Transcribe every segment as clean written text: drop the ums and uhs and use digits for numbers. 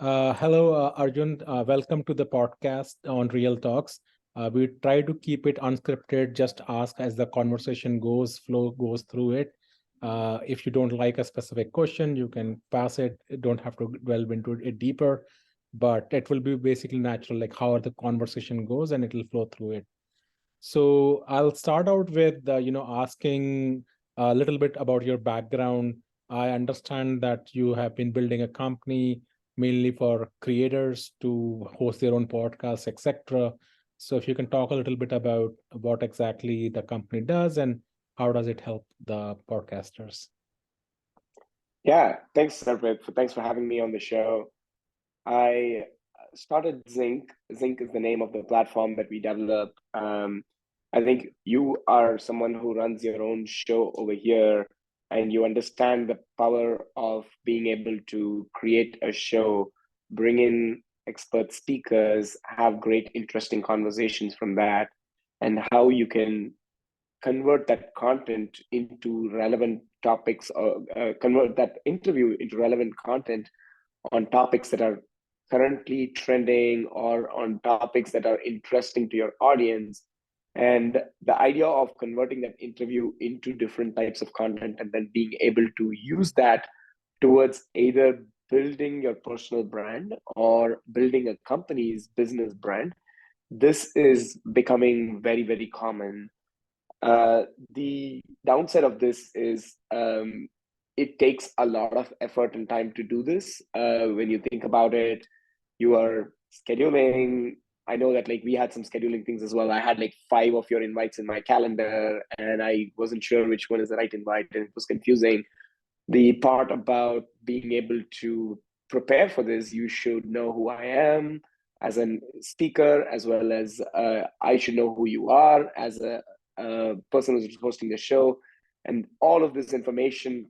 Hello, Arjun. Welcome to the podcast on Real Talks. We try to keep it unscripted, just ask as the conversation flow goes through it. If you don't like a specific question, you can pass it. You don't have to delve into it deeper, but it will be basically natural, like how the conversation goes, and it will flow through it. So I'll start out with asking a little bit about your background. I understand that you have been building a company mainly for creators to host their own podcasts, etc. So if you can talk a little bit about what exactly the company does and how does it help the podcasters? Yeah, thanks, Sarpreet. Thanks for having me on the show. I started Zinc. Zinc is the name of the platform that we develop. I think you are someone who runs your own show over here, and you understand the power of being able to create a show, bring in expert speakers, have great, interesting conversations from that, and how you can convert that content into relevant topics or convert that interview into relevant content on topics that are currently trending or on topics that are interesting to your audience. And the idea of converting that interview into different types of content and then being able to use that towards either building your personal brand or building a company's business brand, this is becoming very, very common. The downside of this is it takes a lot of effort and time to do this. When you think about it, you are scheduling. I know that like we had some scheduling things as well. I had like 5 of your invites in my calendar, and I wasn't sure which one is the right invite, and it was confusing. The part about being able to prepare for this, you should know who I am as a speaker, as well as I should know who you are as a person who's hosting the show. And all of this information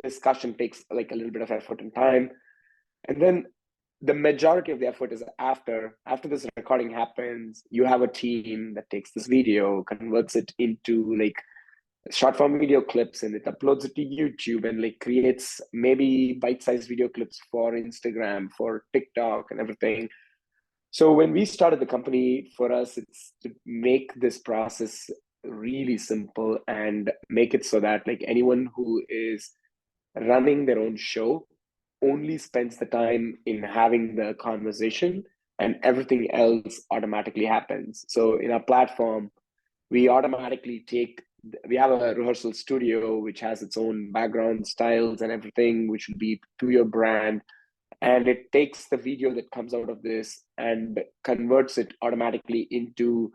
discussion takes like a little bit of effort and time. And then the majority of the effort is after this recording happens, you have a team that takes this video, converts it into like short form video clips, and it uploads it to YouTube and like creates maybe bite-sized video clips for Instagram, for TikTok and everything. So when we started the company, for us, it's to make this process really simple and make it so that like anyone who is running their own show only spends the time in having the conversation, and everything else automatically happens. So in our platform, we automatically take, we have a rehearsal studio which has its own background styles and everything, which will be to your brand. And it takes the video that comes out of this and converts it automatically into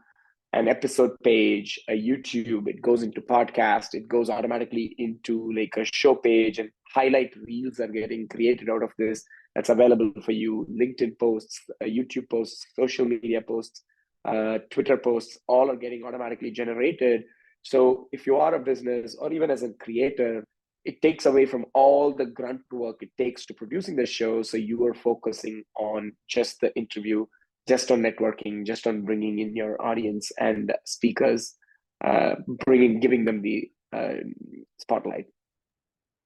an episode page, a YouTube, it goes into podcast, it goes automatically into like a show page, and highlight reels are getting created out of this. That's available for you. LinkedIn posts, YouTube posts, social media posts, Twitter posts, all are getting automatically generated. So if you are a business or even as a creator, it takes away from all the grunt work it takes to producing the show. So you are focusing on just the interview, just on networking, just on bringing in your audience and speakers, giving them the spotlight.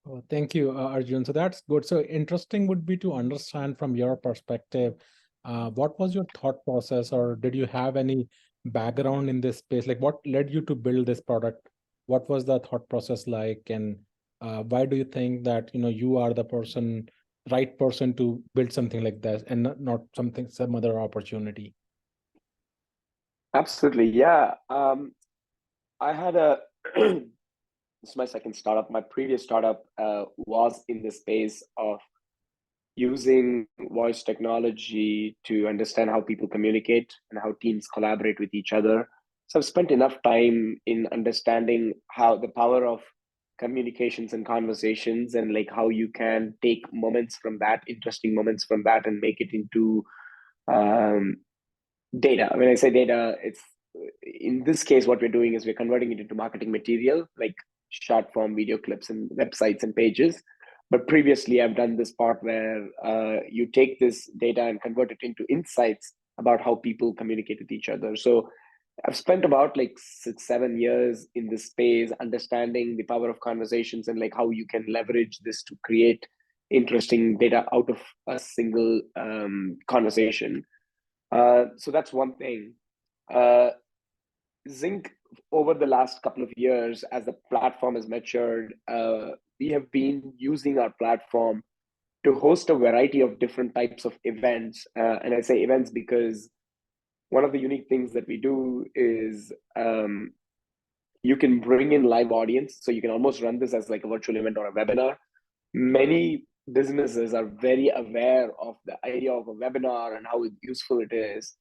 Oh, thank you, Arjun. So that's good. So interesting would be to understand from your perspective, what was your thought process, or did you have any background in this space? Like, what led you to build this product? What was the thought process like, and why do you think that you are the right person to build something like this, and not some other opportunity? Absolutely, yeah. I had a this is my second startup. My previous startup was in the space of using voice technology to understand how people communicate and how teams collaborate with each other. So I've spent enough time in understanding how the power of communications and conversations, and like how you can take moments from that, interesting moments from that, and make it into um, data. When I say data, it's in this case, what we're doing is we're converting it into marketing material, like short form video clips and websites and pages. But previously, I've done this part where you take this data and convert it into insights about how people communicate with each other. So I've spent about like 6, 7 years in this space, understanding the power of conversations and like how you can leverage this to create interesting data out of a single conversation. So that's one thing. Zinc, over the last couple of years, as the platform has matured, we have been using our platform to host a variety of different types of events. And I say events because one of the unique things that we do is you can bring in live audience. So you can almost run this as like a virtual event or a webinar. Many businesses are very aware of the idea of a webinar and how useful it is.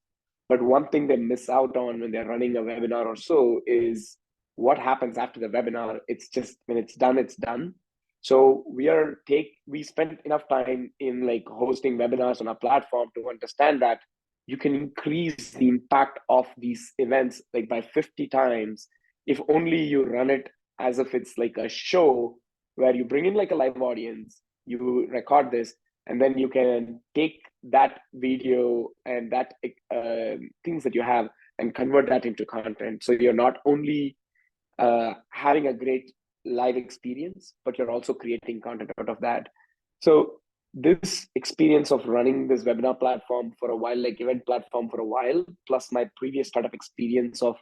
But one thing they miss out on when they're running a webinar or so is what happens after the webinar. It's just when it's done, it's done. So we spent enough time in like hosting webinars on our platform to understand that you can increase the impact of these events like by 50 times if only you run it as if it's like a show where you bring in like a live audience, you record this, and then you can take that video and that things that you have and convert that into content. So you're not only having a great live experience, but you're also creating content out of that. So this experience of running this webinar platform for a while, like event platform for a while, plus my previous startup experience of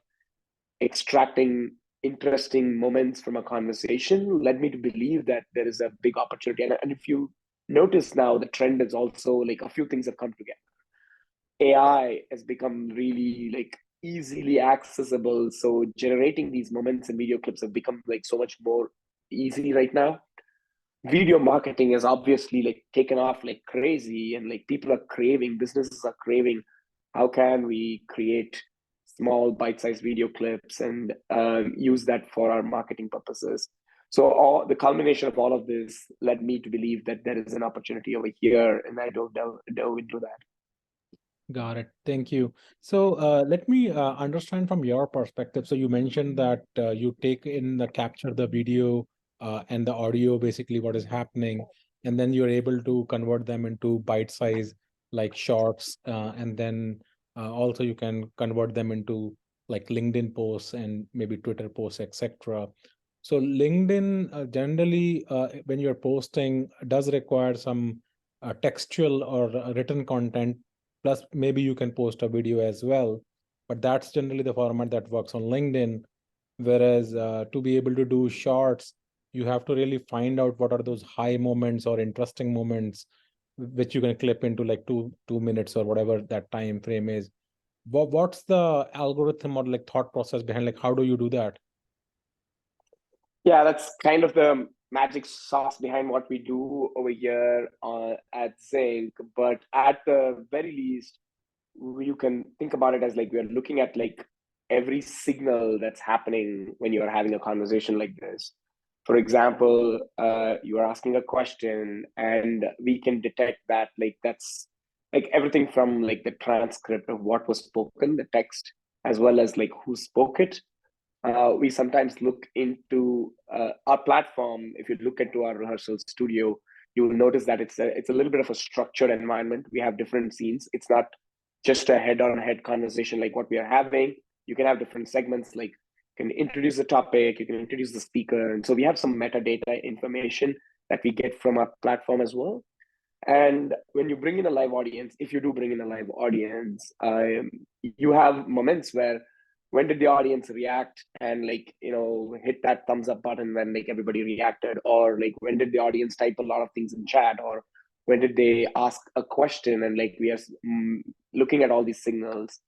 extracting interesting moments from a conversation led me to believe that there is a big opportunity. And if you notice now, the trend is also like a few things have come together. AI has become really like easily accessible. So generating these moments and video clips have become like so much more easy right now. Video marketing has obviously like taken off like crazy, and like people are craving, businesses are craving, how can we create small bite-sized video clips and use that for our marketing purposes. So all the culmination of all of this led me to believe that there is an opportunity over here, and I dove into that. Got it. Thank you. So let me understand from your perspective. So you mentioned that you take in the capture the video and the audio, basically what is happening, and then you're able to convert them into bite size like shorts, and then also you can convert them into like LinkedIn posts and maybe Twitter posts, etc. So LinkedIn generally, when you're posting, does require some textual or written content. Plus, maybe you can post a video as well, but that's generally the format that works on LinkedIn. Whereas to be able to do shorts, you have to really find out what are those high moments or interesting moments, which you can clip into like two minutes or whatever that time frame is. What's the algorithm or like thought process behind like how do you do that? Yeah, that's kind of the magic sauce behind what we do over here at Zinc. But at the very least, you can think about it as like we're looking at like every signal that's happening when you're having a conversation like this. For example, you are asking a question, and we can detect that like that's like everything from like the transcript of what was spoken, the text, as well as like who spoke it. We sometimes look into our platform. If you look into our rehearsal studio, you will notice that it's a little bit of a structured environment. We have different scenes. It's not just a head-on-head conversation like what we are having. You can have different segments, like you can introduce the topic, you can introduce the speaker, and so we have some metadata information that we get from our platform as well. And when you bring in a live audience, if you do bring in a live audience, you have moments where when did the audience react and like hit that thumbs up button when like everybody reacted, or like when did the audience type a lot of things in chat, or when did they ask a question, and like we are looking at all these signals.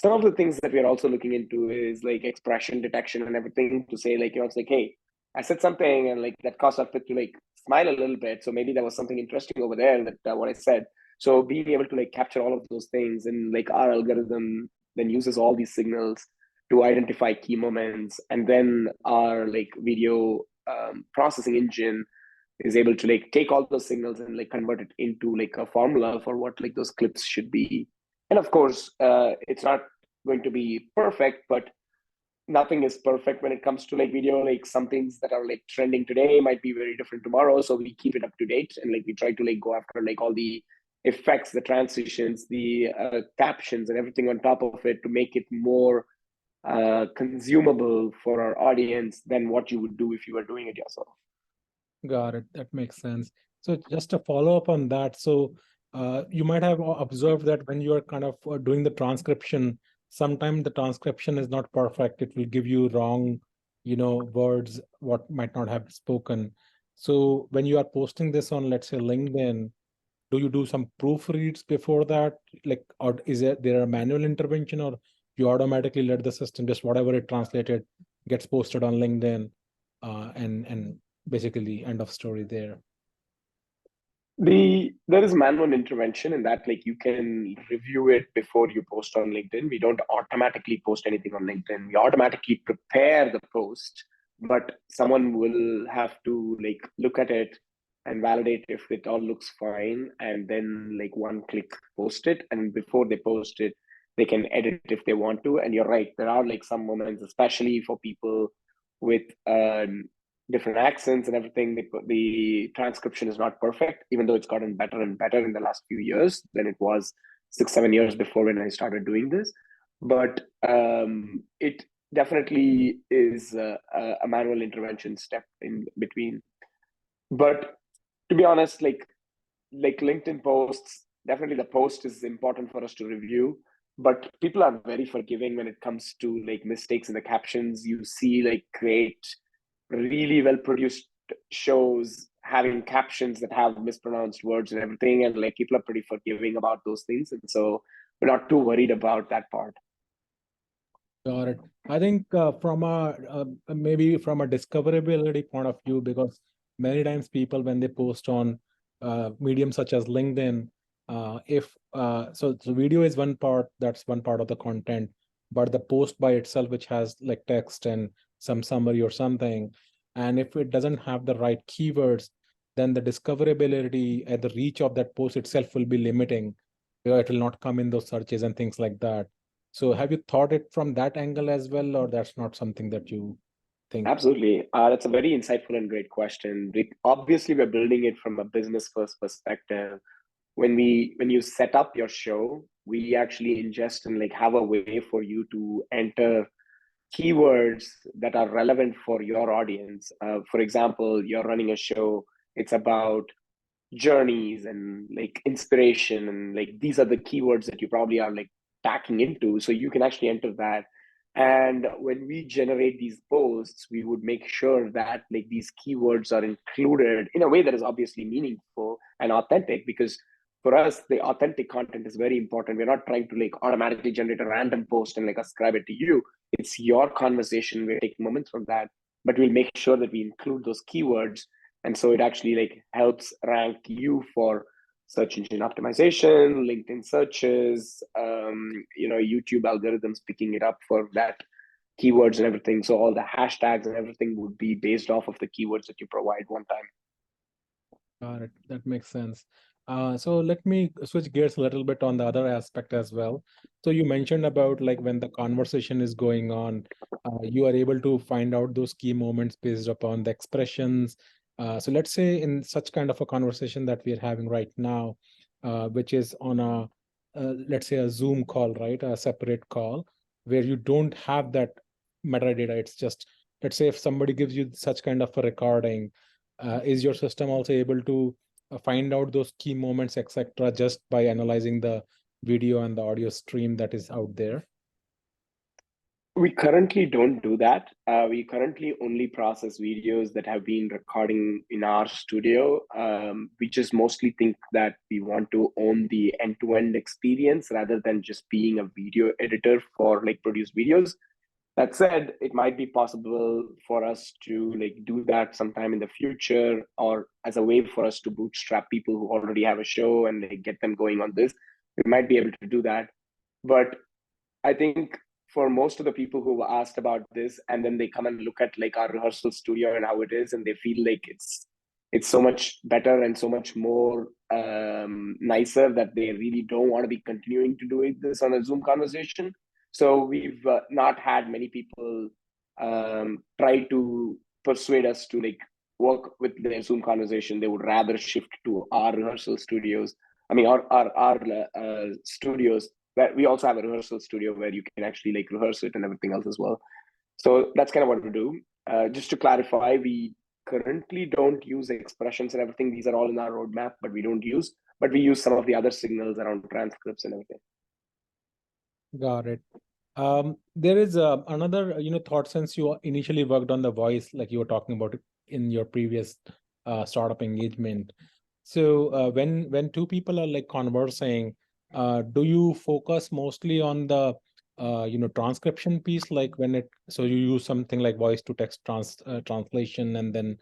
Some of the things that we are also looking into is like expression detection and everything to say like it's like, hey, I said something and like that caused our pit to like smile a little bit. So maybe there was something interesting over there that what I said. So being able to like capture all of those things, and like our algorithm then uses all these signals to identify key moments, and then our like video processing engine is able to like take all those signals and like convert it into like a formula for what like those clips should be. And of course, it's not going to be perfect, but nothing is perfect when it comes to like video. Like some things that are like trending today might be very different tomorrow, so we keep it up to date, and like we try to like go after like all the effects, the transitions, the captions and everything on top of it to make it more consumable for our audience than what you would do if you were doing it yourself. Got it. That makes sense. So just a follow up on that. So you might have observed that when you are kind of doing the transcription, sometimes the transcription is not perfect. It will give you wrong, words, what might not have spoken. So when you are posting this on, let's say, LinkedIn, do you do some proofreads before that? Like, or is there a manual intervention, or you automatically let the system just whatever it translated gets posted on LinkedIn, and basically end of story there? There is manual intervention in that, like, you can review it before you post on LinkedIn. We don't automatically post anything on LinkedIn. We automatically prepare the post, but someone will have to like look at it and validate if it all looks fine, and then like one click post it. And before they post it, they can edit if they want to. And you're right, there are like some moments, especially for people with different accents and everything. The transcription is not perfect, even though it's gotten better and better in the last few years than it was 6 7 years before when I started doing this. But it definitely is a manual intervention step in between. But to be honest, like LinkedIn posts, definitely the post is important for us to review. But people are very forgiving when it comes to like mistakes in the captions. You see like great, really well produced shows having captions that have mispronounced words and everything, and like people are pretty forgiving about those things, and so we're not too worried about that part. Got it. I think from a maybe from a discoverability point of view, because many times people when they post on mediums such as LinkedIn, if so video is one part, that's one part of the content, but the post by itself, which has like text and some summary or something, and if it doesn't have the right keywords, then the discoverability and the reach of that post itself will be limiting. It will not come in those searches and things like that. So have you thought it from that angle as well, or that's not something that you think? Absolutely. That's a very insightful and great question. Obviously, we're building it from a business first perspective. When you set up your show, we actually ingest and like have a way for you to enter keywords that are relevant for your audience. For example, you're running a show, it's about journeys and like inspiration, and like these are the keywords that you probably are like tacking into, so you can actually enter that. And when we generate these posts, we would make sure that like these keywords are included in a way that is obviously meaningful and authentic, because for us the authentic content is very important. We're not trying to like automatically generate a random post and like ascribe it to you. It's your conversation, we're taking moments from that, but we'll make sure that we include those keywords. And so it actually like helps rank you for search engine optimization, LinkedIn searches, YouTube algorithms picking it up for that keywords and everything. So all the hashtags and everything would be based off of the keywords that you provide one time. Got it. That makes sense. So let me switch gears a little bit on the other aspect as well. So you mentioned about like when the conversation is going on, you are able to find out those key moments based upon the expressions. So let's say in such kind of a conversation that we are having right now, which is on a, let's say a Zoom call, right? A separate call where you don't have that metadata. It's just, let's say if somebody gives you such kind of a recording, is your system also able to find out those key moments, etc., just by analyzing the video and the audio stream that is out there? We currently don't do that. We currently only process videos that have been recording in our studio. We just mostly think that we want to own the end-to-end experience rather than just being a video editor for like produced videos. That said, it might be possible for us to like do that sometime in the future, or as a way for us to bootstrap people who already have a show and like get them going on this. We might be able to do that. But I think for most of the people who asked about this, and then they come and look at like our rehearsal studio and how it is, and they feel like it's so much better and so much more nicer, that they really don't want to be continuing to do this on a Zoom conversation. So we've not had many people try to persuade us to like work with their Zoom conversation. They would rather shift to our rehearsal studios. I mean, our studios, where we also have a rehearsal studio where you can actually like rehearse it and everything else as well. So that's kind of what we do. Just to clarify, we currently don't use expressions and everything. These are all in our roadmap, but we don't use. But we use some of the other signals around transcripts and everything. Got it. There is another, thought since you initially worked on the voice, like you were talking about in your previous startup engagement. So when two people are like conversing, do you focus mostly on the transcription piece, like so you use something like voice to text translation and then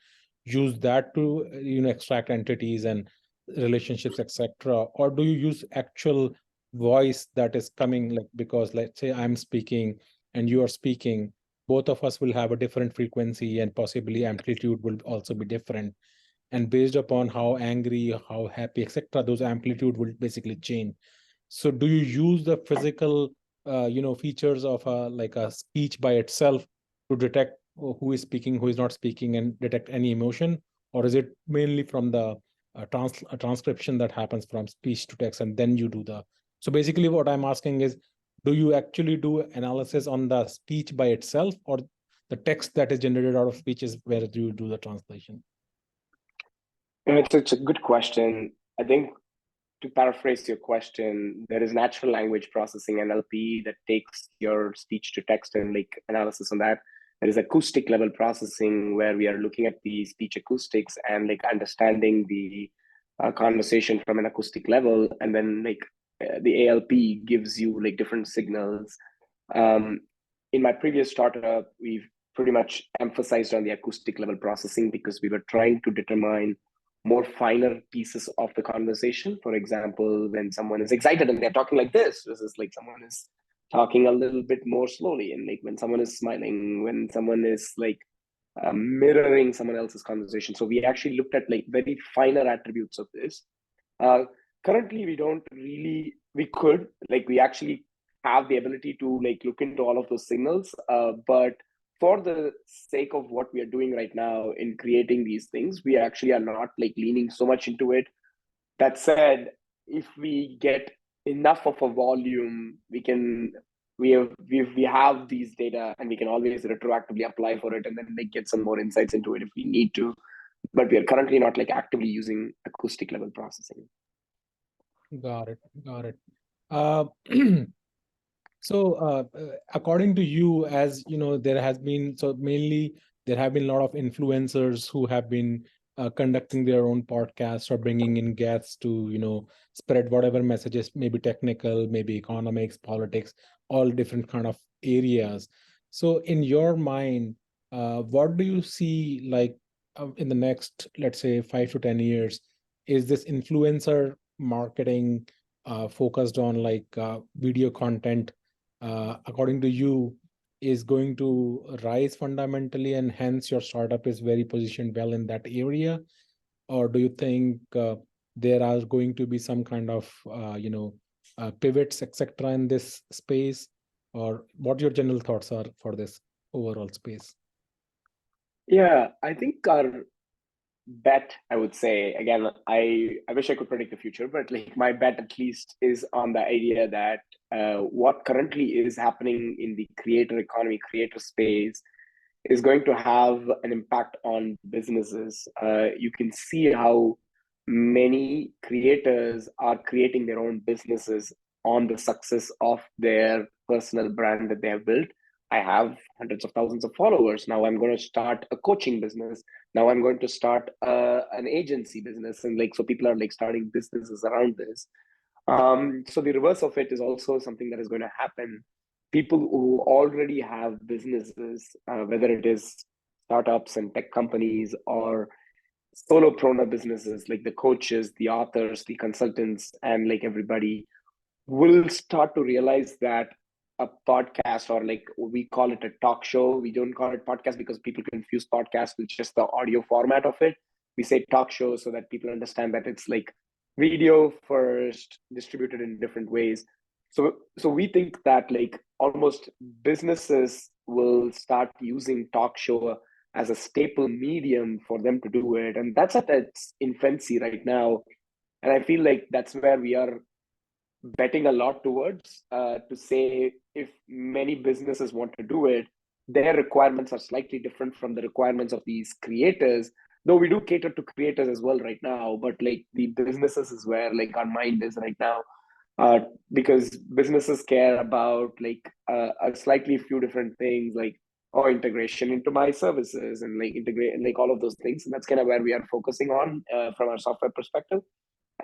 use that to extract entities and relationships, etc., or do you use actual voice that is coming, like, because let's say I'm speaking and you are speaking, both of us will have a different frequency and possibly amplitude will also be different, and based upon how angry, how happy, etc., those amplitude will basically change. So do you use the physical features of like a speech by itself to detect who is speaking, who is not speaking, and detect any emotion, or is it mainly from the transcription that happens from speech to text, and then you do the... So basically what I'm asking is, do you actually do analysis on the speech by itself, or the text that is generated out of speech is where do you do the translation? It's a good question. I think, to paraphrase your question, there is natural language processing NLP that takes your speech to text and like analysis on that. There is acoustic level processing where we are looking at the speech acoustics and like understanding the conversation from an acoustic level, and then like the ALP gives you like different signals. Um, in my previous startup, we've pretty much emphasized on the acoustic level processing because we were trying to determine more finer pieces of the conversation. For example, when someone is excited and they're talking like this versus like someone is talking a little bit more slowly, and like when someone is smiling, when someone is like mirroring someone else's conversation. So we actually looked at like very finer attributes of this. uh, Currently we don't really, we could like, we actually have the ability to like look into all of those signals, but for the sake of what we are doing right now in creating these things, we actually are not like leaning so much into it. That said, if we get enough of a volume, we can, we have these data and we can always retroactively apply for it and then like get some more insights into it if we need to. But we are currently not like actively using acoustic level processing. Got it. Got it. Uh, So, according to you, as you know, there has been, so mainly there have been a lot of influencers who have been conducting their own podcasts or bringing in guests to, spread whatever messages, maybe technical, maybe economics, politics, all different kind of areas. So, in your mind, what do you see like in the next, let's say, 5 to 10 years? Is this influencer marketing focused on like video content? According to you, is going to rise fundamentally, and hence your startup is very positioned well in that area? Or do you think there are going to be some kind of pivots, etc., in this space? Or what your general thoughts are for this overall space? Yeah, I think our bet, I would say, again, I wish I could predict the future, but like my bet at least is on the idea that what currently is happening in the creator economy, creator space, is going to have an impact on businesses. You can see how many creators are creating their own businesses on the success of their personal brand that they have built. I have hundreds of thousands of followers. Now I'm going to start a coaching business. Now I'm going to start an agency business. And like, so people are like starting businesses around this. So the reverse of it is also something that is going to happen. People who already have businesses, whether it is startups and tech companies or solopreneur businesses, like the coaches, the authors, the consultants, and like everybody, will start to realize that a podcast, or like we call it a talk show, we don't call it podcast because people confuse podcast with just the audio format of it. We say talk show so that people understand that it's like video first, distributed in different ways. So we think that like almost businesses will start using talk show as a staple medium for them to do it, and that's at its infancy right now. And I feel like that's where we are betting a lot towards, to say if many businesses want to do it, their requirements are slightly different from the requirements of these creators. Though we do cater to creators as well right now, but like the businesses is where like our mind is right now, uh, because businesses care about like a slightly few different things, like integration into my services and like integrate and like all of those things. And that's kind of where we are focusing on from our software perspective.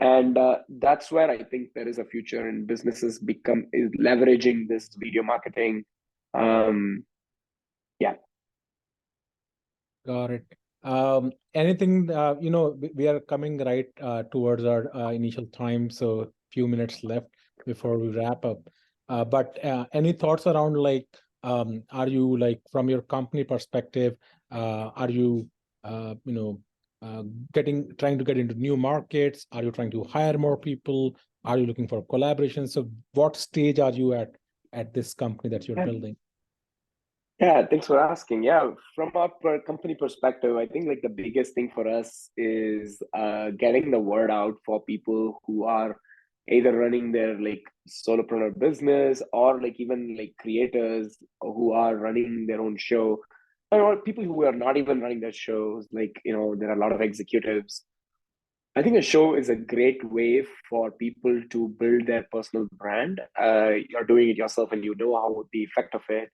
And that's where I think there is a future in businesses become is leveraging this video marketing. Um, yeah. Got it. Anything, we are coming right towards our initial time, so few minutes left before we wrap up. But any thoughts around like, are you like from your company perspective, are you, you know, uh, trying to get into new markets? Are you trying to hire more people? Are you looking for collaboration? So what stage are you at this company that you're building? Yeah, thanks for asking. Yeah, from a company perspective, I think like the biggest thing for us is getting the word out for people who are either running their like solopreneur business or like even like creators who are running their own show, or people who are not even running their shows. Like, there are a lot of executives. I think a show is a great way for people to build their personal brand. You're doing it yourself and you know how the effect of it.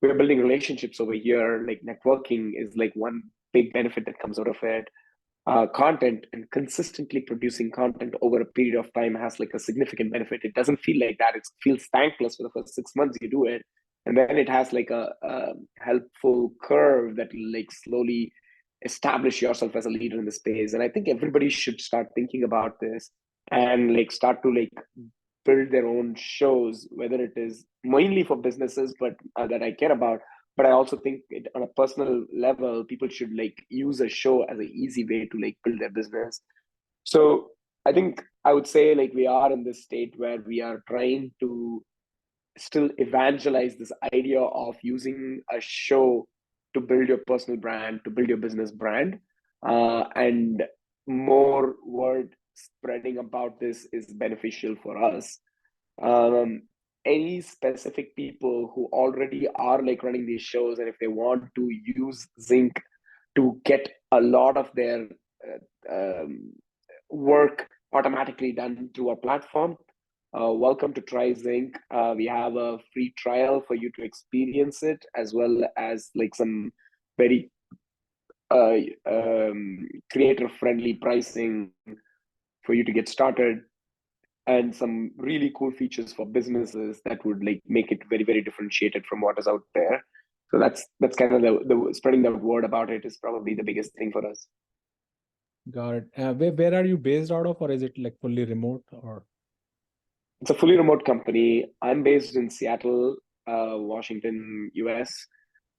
We're building relationships over here. Like networking is like one big benefit that comes out of it. Content and consistently producing content over a period of time has like a significant benefit. It doesn't feel like that. It feels thankless for the first 6 months you do it. And then it has like a helpful curve that will like slowly establish yourself as a leader in the space. And I think everybody should start thinking about this and like start to like build their own shows, whether it is mainly for businesses, but that I care about. But I also think on a personal level, people should like use a show as an easy way to like build their business. So I think I would say like we are in this state where we are trying to still evangelize this idea of using a show to build your personal brand, to build your business brand, and more word spreading about this is beneficial for us. um, any specific people who already are like running these shows, and if they want to use Zinc to get a lot of their work automatically done through our platform, welcome to try Zinc. We have a free trial for you to experience it, as well as like some very uh, creator friendly pricing for you to get started, and some really cool features for businesses that would like make it very, very differentiated from what is out there. So that's kind of the spreading the word about it is probably the biggest thing for us. Got it. Where are you based out of, or is it like fully remote or? It's a fully remote company. I'm based in Seattle, Washington, US.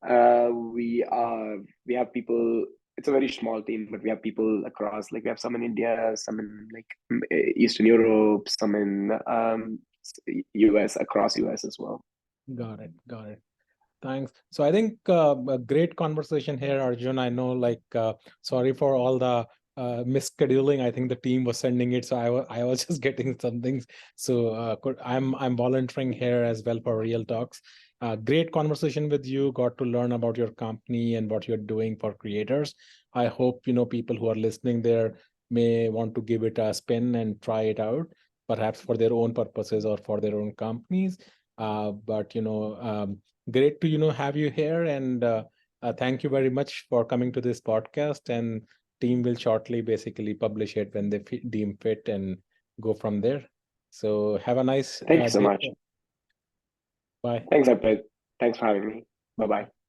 We have people. It's a very small team, but we have people across. Like we have some in India, some in like Eastern Europe, some in US, across US as well. Got it. Got it. Thanks. So I think a great conversation here, Arjun. I know, like, sorry for all the misscheduling. I think the team was sending it, so I was just getting some things. So I'm volunteering here as well for Real Talks. Great conversation with you. Got to learn about your company and what you're doing for creators. I hope people who are listening there may want to give it a spin and try it out, perhaps for their own purposes or for their own companies. But great to have you here, and thank you very much for coming to this podcast. And team will shortly basically publish it when they deem fit and go from there. So have a nice Thank you so day. much. Bye. Thanks, Arpit. Thanks for having me. Bye bye.